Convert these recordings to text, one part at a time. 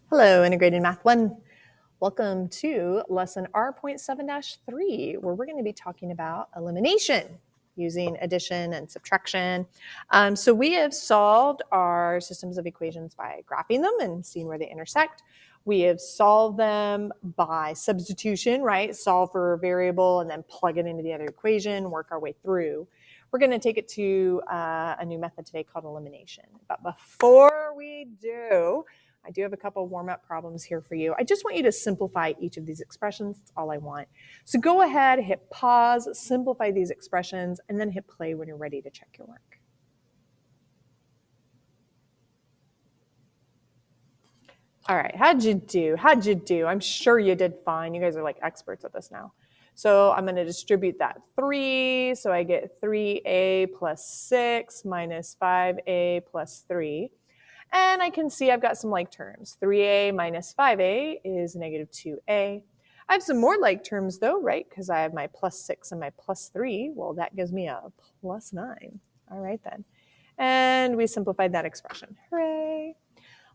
Hello, Integrated Math 1. Welcome to lesson R.7-3, where we're going to be talking about elimination using addition and subtraction. So we have solved our systems of equations by graphing them and seeing where they intersect. We have solved them by substitution, right? Solve for a variable and then plug it into the other equation, work our way through. We're going to take it to a new method today called elimination. But before we do, I do have a couple warm-up problems here for you. I just want you to simplify each of these expressions. That's all I want. So go ahead, hit pause, simplify these expressions, and then hit play when you're ready to check your work. All right, how'd you do? I'm sure you did fine. You guys are like experts at this now. So I'm going to distribute that 3. So I get 3a plus 6 minus 5a plus 3. And I can see I've got some like terms. 3a minus 5a is negative 2a. I have some more like terms though, right? Because I have my plus 6 and my plus 3. Well, that gives me a plus 9. All right then. And we simplified that expression. Hooray.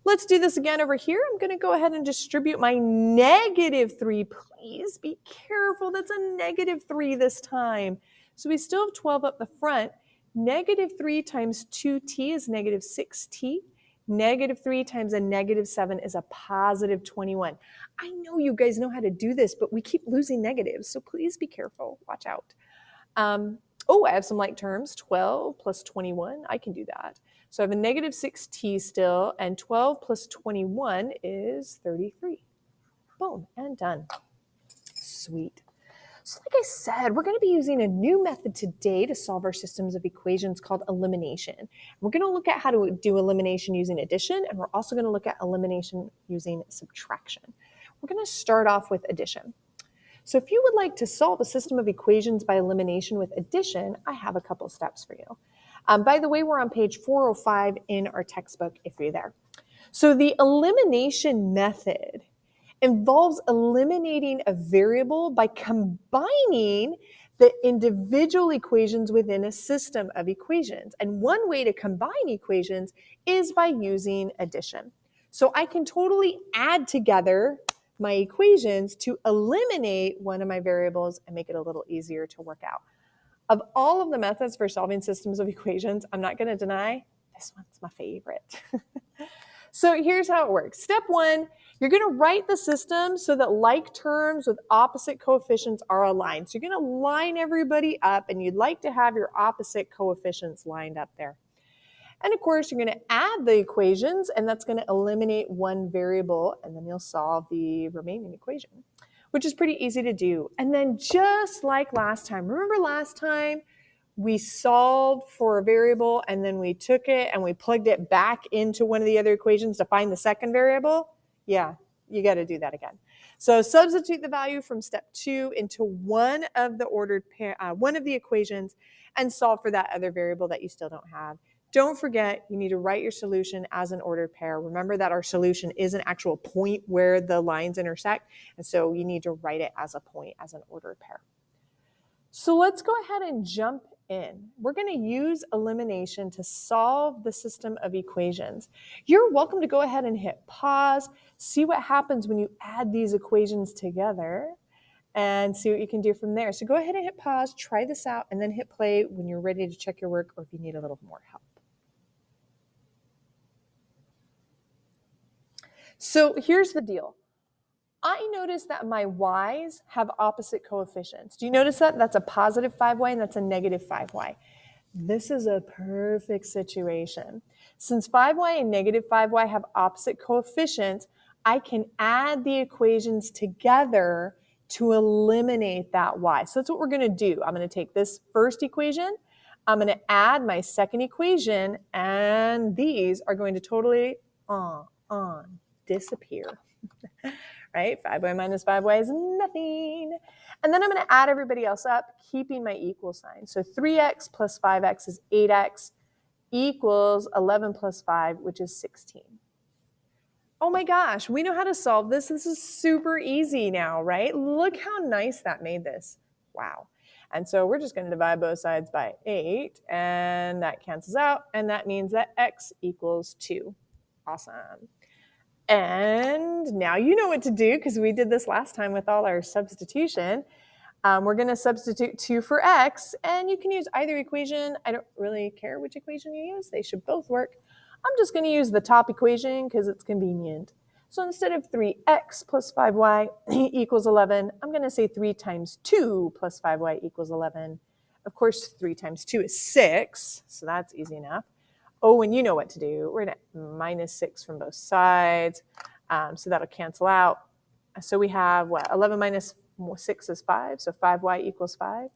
Let's do this again over here. I'm going to go ahead and distribute my negative 3. Please be careful. That's a negative 3 this time. So we still have 12 up the front. Negative 3 times 2t is negative 6t. Negative 3 times a negative 7 is a positive 21. I know you guys know how to do this, but we keep losing negatives, so please be careful. Watch out. I have some like terms. 12 plus 21, I can do that. So I have a negative 6t still, and 12 plus 21 is 33. Boom, and done. Sweet. So like I said, we're going to be using a new method today to solve our systems of equations called elimination. We're going to look at how to do elimination using addition, and we're also going to look at elimination using subtraction. We're going to start off with addition. So if you would like to solve a system of equations by elimination with addition, I have a couple steps for you. By the way, we're on page 405 in our textbook if you're there. So the elimination method involves eliminating a variable by combining the individual equations within a system of equations. And one way to combine equations is by using addition. So I can totally add together my equations to eliminate one of my variables and make it a little easier to work out. Of all of the methods for solving systems of equations, I'm not going to deny this one's my favorite. So here's how it works. Step 1, you're going to write the system so that like terms with opposite coefficients are aligned. So you're going to line everybody up, and you'd like to have your opposite coefficients lined up there. And of course, you're going to add the equations, and that's going to eliminate one variable, and then you'll solve the remaining equation, which is pretty easy to do. And then just like last time, remember last time we solved for a variable and then we took it and we plugged it back into one of the other equations to find the second variable? Yeah, you got to do that again. So substitute the value from step 2 into one of the ordered one of the equations and solve for that other variable that you still don't have. Don't forget, you need to write your solution as an ordered pair. Remember that our solution is an actual point where the lines intersect, and so you need to write it as a point, as an ordered pair. So let's go ahead and jump in. We're going to use elimination to solve the system of equations. You're welcome to go ahead and hit pause, see what happens when you add these equations together, and see what you can do from there. So go ahead and hit pause, try this out, and then hit play when you're ready to check your work or if you need a little more help. So here's the deal. I notice that my y's have opposite coefficients. Do you notice that? That's a positive 5y and that's a negative 5y. This is a perfect situation. Since 5y and negative 5y have opposite coefficients, I can add the equations together to eliminate that y. So that's what we're going to do. I'm going to take this first equation, I'm going to add my second equation, and these are going to totally disappear. Right? 5y minus 5y is nothing. And then I'm going to add everybody else up, keeping my equal sign. So 3x plus 5x is 8x equals 11 plus 5, which is 16. Oh my gosh, we know how to solve this. This is super easy now, right? Look how nice that made this. Wow. And so we're just going to divide both sides by 8, and that cancels out, and that means that x equals 2. Awesome. And now you know what to do because we did this last time with all our substitution. We're going to substitute 2 for x, and you can use either equation. I don't really care which equation you use. They should both work. I'm just going to use the top equation because it's convenient. So instead of 3x plus 5y equals 11, I'm going to say 3 times 2 plus 5y equals 11. Of course, 3 times 2 is 6, so that's easy enough. Oh, and you know what to do. We're going to minus 6 from both sides, so that'll cancel out. So we have, what, 11 minus 6 is 5, so 5y equals 5.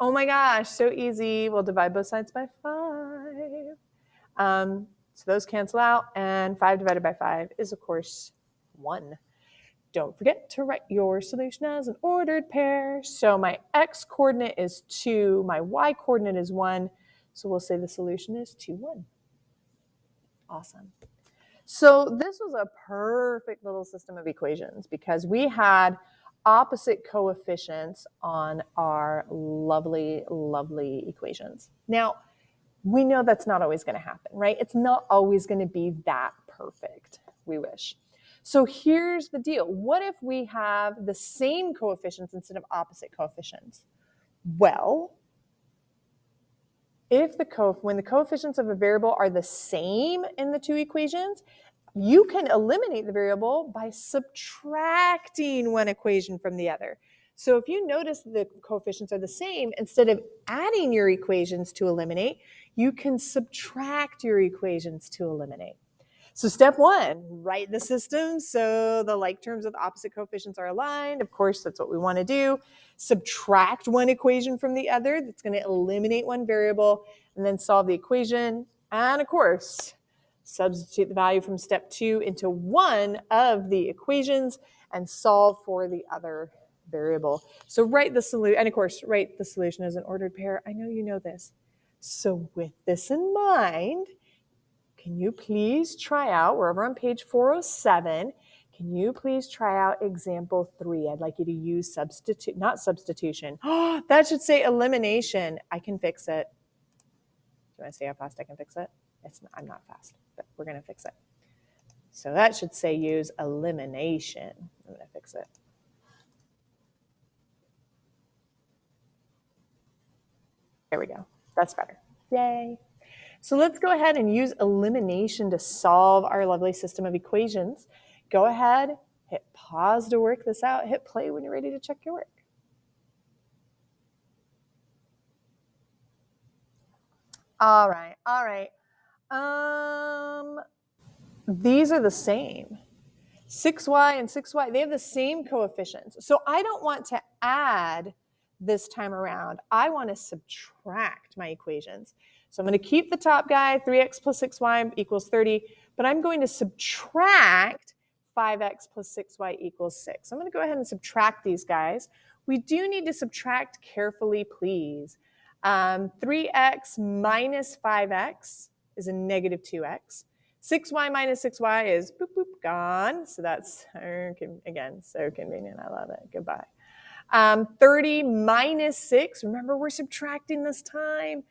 Oh my gosh, so easy. We'll divide both sides by 5. So those cancel out, and 5 divided by 5 is, of course, 1. Don't forget to write your solution as an ordered pair. So my x coordinate is 2, my y coordinate is 1, so we'll say the solution is 2, 1. Awesome. So this was a perfect little system of equations because we had opposite coefficients on our lovely, lovely equations. Now, we know that's not always going to happen, right? It's not always going to be that perfect. We wish. So here's the deal. What if we have the same coefficients instead of opposite coefficients? Well, when the coefficients of a variable are the same in the two equations, you can eliminate the variable by subtracting one equation from the other. So if you notice the coefficients are the same, instead of adding your equations to eliminate, you can subtract your equations to eliminate. So step 1, write the system so the like terms with opposite coefficients are aligned. Of course, that's what we want to do. Subtract one equation from the other. That's going to eliminate one variable, and then solve the equation. And of course, substitute the value from step 2 into one of the equations and solve for the other variable. So write the solution, and of course, write the solution as an ordered pair. I know you know this. So with this in mind, can you please try out, we're over on page 407, can you please try out example 3? I'd like you to use not substitution. Oh, that should say elimination. I can fix it. Do you want to see how fast I can fix it? I'm not fast, but we're going to fix it. So that should say use elimination. I'm going to fix it. There we go. That's better. Yay. So let's go ahead and use elimination to solve our lovely system of equations. Go ahead, hit pause to work this out, hit play when you're ready to check your work. All right. These are the same. 6y and 6y, they have the same coefficients. So I don't want to add this time around. I want to subtract my equations. So I'm going to keep the top guy, 3x plus 6y equals 30, but I'm going to subtract 5x plus 6y equals 6. I'm going to go ahead and subtract these guys. We do need to subtract carefully, please. 3x minus 5x is a negative 2x. 6y minus 6y is boop, boop, gone. So that's, again, so convenient. I love it. Goodbye. 30 minus 6, remember we're subtracting this time.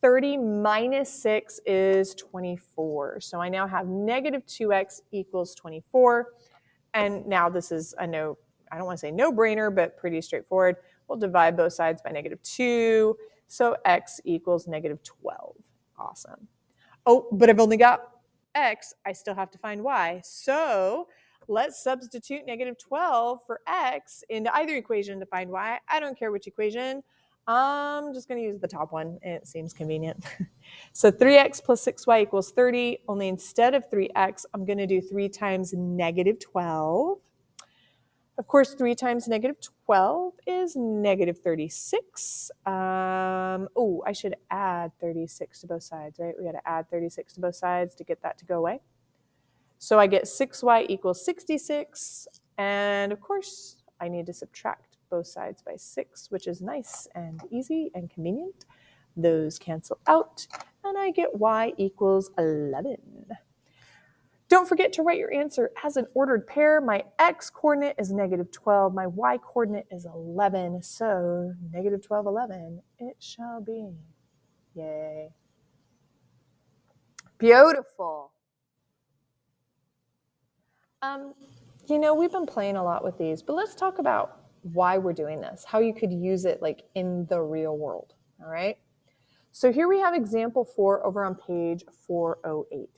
30 minus 6 is 24. So I now have negative 2x equals 24. And now this is I don't want to say no-brainer, but pretty straightforward. We'll divide both sides by negative 2. So x equals negative 12. Awesome. Oh, but I've only got x. I still have to find y. So let's substitute negative 12 for x into either equation to find y. I don't care which equation. I'm just going to use the top one. It seems convenient. So 3x plus 6y equals 30. Only instead of 3x, I'm going to do 3 times negative 12. Of course, 3 times negative 12 is negative 36. Oh, I should add 36 to both sides, right? We got to add 36 to both sides to get that to go away. So I get 6y equals 66. And of course, I need to subtract both sides by 6, which is nice and easy and convenient. Those cancel out, and I get y equals 11. Don't forget to write your answer as an ordered pair. My x coordinate is negative 12. My y coordinate is 11. So negative 12, 11, it shall be. Yay. Beautiful. We've been playing a lot with these, but let's talk about why we're doing this, how you could use it like in the real world, all right? So here we have example 4 over on page 408.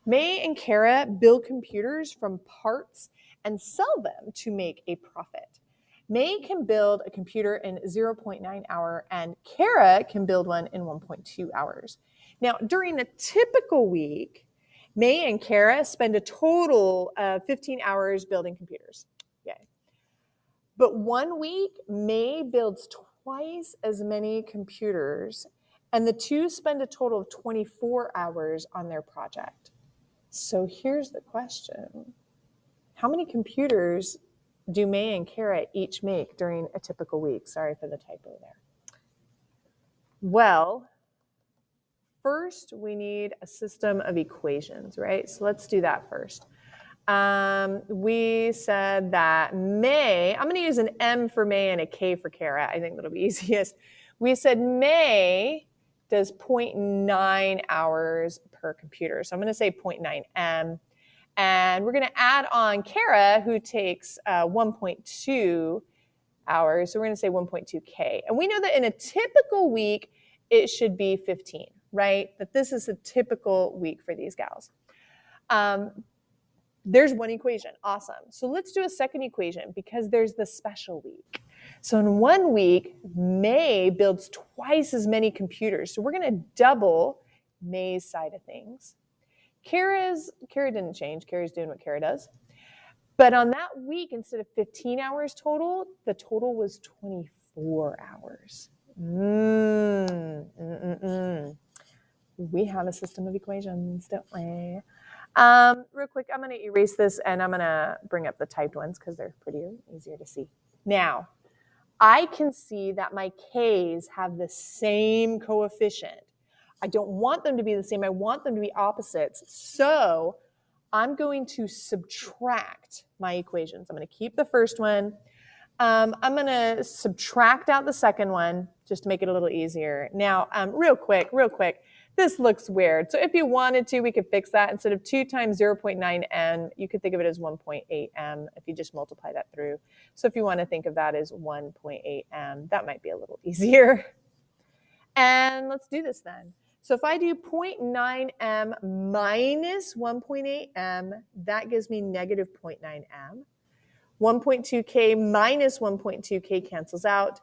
May and Kara build computers from parts and sell them to make a profit. May can build a computer in 0.9 hours, and Kara can build one in 1.2 hours. Now, during a typical week, May and Kara spend a total of 15 hours building computers. Yay. But 1 week, May builds twice as many computers, and the two spend a total of 24 hours on their project. So here's the question. How many computers do May and Kara each make during a typical week? Sorry for the typo there. Well, first we need a system of equations, right? So let's do that first. We said that May, I'm going to use an M for May and a K for Kara. I think that'll be easiest. We said May does 0.9 hours per computer. So I'm going to say 0.9 M. And we're going to add on Kara, who takes 1.2 hours. So we're going to say 1.2 K. And we know that in a typical week, it should be 15, right? That this is a typical week for these gals. There's one equation. Awesome. So let's do a second equation because there's the special week. So in 1 week, May builds twice as many computers. So we're going to double May's side of things. Kara didn't change. Kara's doing what Kara does. But on that week, instead of 15 hours total, the total was 24 hours. We have a system of equations, don't we? Real quick, I'm going to erase this and I'm going to bring up the typed ones because they're prettier, easier to see. Now, I can see that my K's have the same coefficient. I don't want them to be the same. I want them to be opposites. So I'm going to subtract my equations. I'm going to keep the first one. I'm going to subtract out the second one just to make it a little easier. Now, real quick, this looks weird. So if you wanted to, we could fix that. Instead of 2 times 0.9 m, you could think of it as 1.8 m if you just multiply that through. So if you want to think of that as 1.8 m, that might be a little easier. And let's do this then. So if I do 0.9 m minus 1.8 m, that gives me negative 0.9 m. 1.2k minus 1.2k cancels out.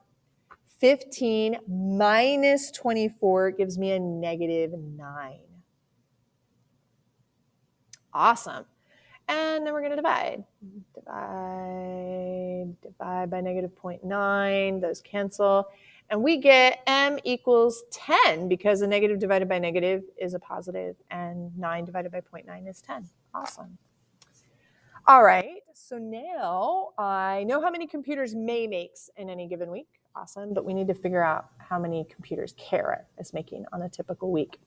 15 minus 24 gives me a negative 9. Awesome. And then we're going to divide. Divide by negative 0.9. Those cancel. And we get m equals 10 because a negative divided by negative is a positive, and 9 divided by 0.9 is 10. Awesome. All right, so now I know how many computers May makes in any given week. Awesome, but we need to figure out how many computers Kara is making on a typical week.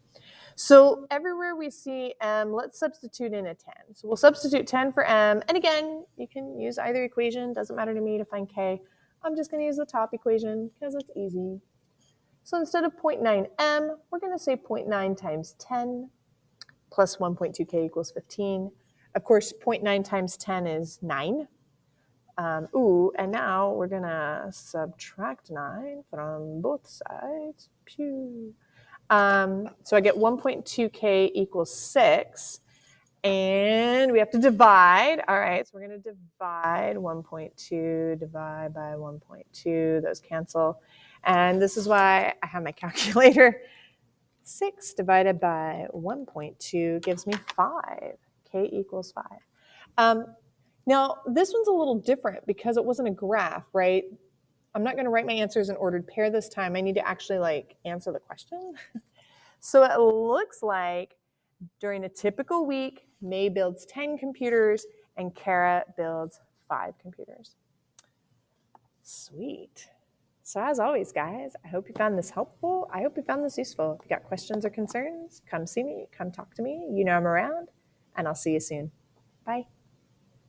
So everywhere we see m, let's substitute in a 10. So we'll substitute 10 for m. And again, you can use either equation. Doesn't matter to me to find k. I'm just going to use the top equation because it's easy. So instead of 0.9 m, we're going to say 0.9 times 10 plus 1.2k equals 15. Of course, 0.9 times 10 is 9. And now we're going to subtract 9 from both sides. Pew. So I get 1.2k equals 6. And we have to divide. All right, so we're going to divide 1.2, divide by 1.2. Those cancel. And this is why I have my calculator. 6 divided by 1.2 gives me 5. K equals 5. Now, this one's a little different because it wasn't a graph, right? I'm not going to write my answers in ordered pair this time. I need to actually answer the question. So it looks like during a typical week, May builds 10 computers and Kara builds 5 computers. Sweet. So as always, guys, I hope you found this helpful. I hope you found this useful. If you got questions or concerns, come see me, come talk to me. You know I'm around, and I'll see you soon. Bye.